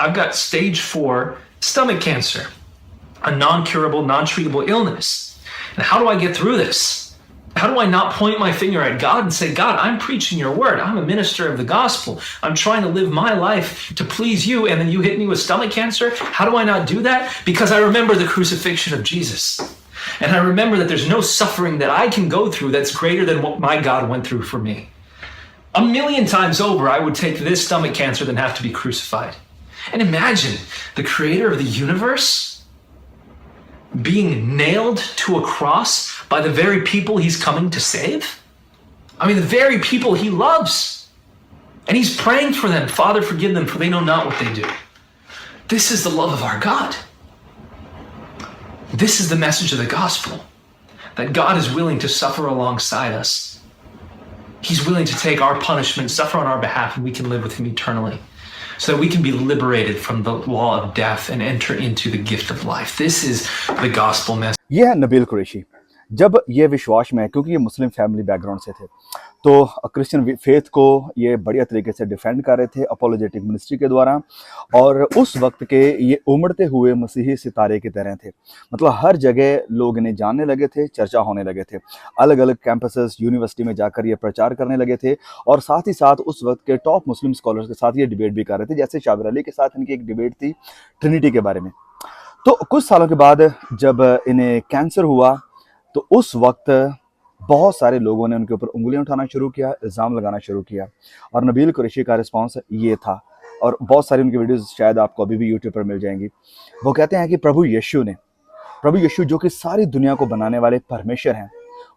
I've got stage 4 stomach cancer, a non-curable, non-treatable illness. And how do I get through this? How do I not point my finger at God and say, God, I'm preaching your word. I'm a minister of the gospel. I'm trying to live my life to please you. And then you hit me with stomach cancer. How do I not do that? Because I remember the crucifixion of Jesus. And I remember that there's no suffering that I can go through that's greater than what my God went through for me. A million times over, I would take this stomach cancer than have to be crucified. And imagine the creator of the universe being nailed to a cross by the very people he's coming to save. I mean, the very people he loves. And he's praying for them, Father, forgive them, for they know not what they do. This is the love of our God. This is the message of the gospel, that God is willing to suffer alongside us. He's willing to take our punishment, suffer on our behalf, and we can live with him eternally, so that we can be liberated from the law of death and enter into the gift of life. This is the gospel message. ये है नबील कुरैशी। जब ये विश्वास में, क्योंकि ये Muslim family background से थे, तो क्रिश्चियन फेथ को ये बढ़िया तरीके से डिफेंड कर रहे थे अपोलोजेटिक मिनिस्ट्री के द्वारा। और उस वक्त के ये उमड़ते हुए मसीही सितारे की तरह थे। मतलब हर जगह लोग इन्हें जानने लगे थे, चर्चा होने लगे थे। अलग अलग कैंपसेस, यूनिवर्सिटी में जाकर ये प्रचार करने लगे थे। और साथ ही साथ उस वक्त के टॉप मुस्लिम स्कॉलर्स के साथ ये डिबेट भी कर रहे थे। जैसे शाबिर अली के साथ इनकी एक डिबेट थी ट्रिनिटी के बारे में। तो कुछ सालों के बाद जब इन्हें कैंसर हुआ, तो उस वक्त बहुत सारे लोगों ने उनके ऊपर उंगलियां उठाना शुरू किया, इल्ज़ाम लगाना शुरू किया। और नबील कुरैशी का रिस्पांस ये था, और बहुत सारी उनकी वीडियोस शायद आपको अभी भी यूट्यूब पर मिल जाएंगी। वो कहते हैं कि प्रभु यीशु जो कि सारी दुनिया को बनाने वाले परमेश्वर हैं,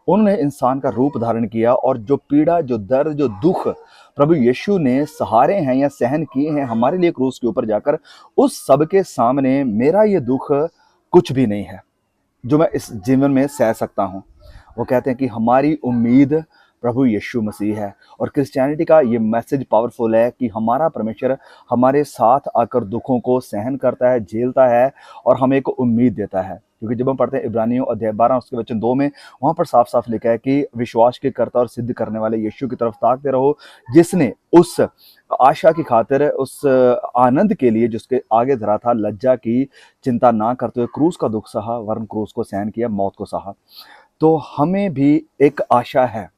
उन्होंने इंसान का रूप धारण किया, और जो पीड़ा, जो दर्द, जो दुख प्रभु यीशु ने सहारे हैं या सहन किए हैं हमारे लिए क्रूस के ऊपर जाकर, उस सब के सामने मेरा ये दुख कुछ भी नहीं है जो मैं इस जीवन में सह सकता हूँ। वो कहते हैं कि हमारी उम्मीद प्रभु यीशु मसीह है। और क्रिश्चियनिटी का ये मैसेज पावरफुल है कि हमारा परमेश्वर हमारे साथ आकर दुखों को सहन करता है, झेलता है, और हमें एक उम्मीद देता है। क्योंकि जब हम पढ़ते हैं इब्रानियों अध्याय 12 उसके वचन 2 में, वहाँ पर साफ साफ लिखा है कि विश्वास के कर्ता और सिद्ध करने वाले यीशु की तरफ ताकते रहो, जिसने उस आशा की खातिर, उस आनंद के लिए जिसके आगे धरा था, लज्जा की चिंता ना करते हुए क्रूस का दुख सहा, वरन क्रूस को सहन किया, मौत को सहा। तो हमें भी एक आशा है।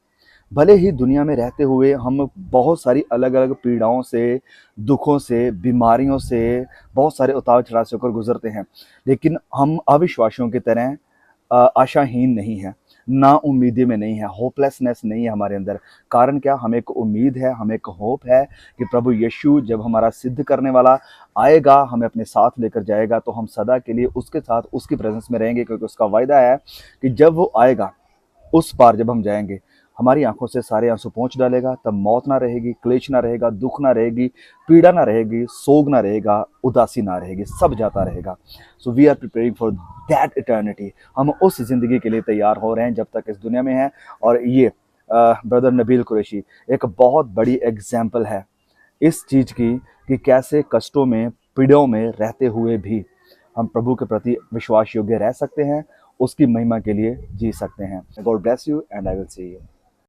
भले ही दुनिया में रहते हुए हम बहुत सारी अलग अलग पीड़ाओं से, दुखों से, बीमारियों से, बहुत सारे उतार चढ़ाव से होकर गुजरते हैं, लेकिन हम अविश्वासियों की तरह आशाहीन नहीं है, ना उम्मीदी में नहीं है, होपलेसनेस नहीं है हमारे अंदर। कारण क्या? हमें एक उम्मीद है, हमें एक होप है कि प्रभु यीशु जब हमारा सिद्ध करने वाला आएगा, हमें अपने साथ लेकर जाएगा, तो हम सदा के लिए उसके साथ, उसकी प्रेजेंस में रहेंगे। क्योंकि उसका वायदा है कि जब वो आएगा, उस पार जब हम जाएंगे, हमारी आंखों से सारे आंसू पोंछ डालेगा। तब मौत ना रहेगी, क्लेश ना रहेगा, दुख ना रहेगी, पीड़ा ना रहेगी, सोग ना रहेगा, उदासी ना रहेगी, सब जाता रहेगा। So we are preparing for that eternity. हम उस जिंदगी के लिए तैयार हो रहे हैं जब तक इस दुनिया में हैं। और ये ब्रदर नबील कुरैशी एक बहुत बड़ी एग्जाम्पल है इस चीज़ की कि कैसे कष्टों में, पीड़ाओं में रहते हुए भी हम प्रभु के प्रति विश्वास योग्य रह सकते हैं, उसकी महिमा के लिए जी सकते हैं। God bless you and I will see you.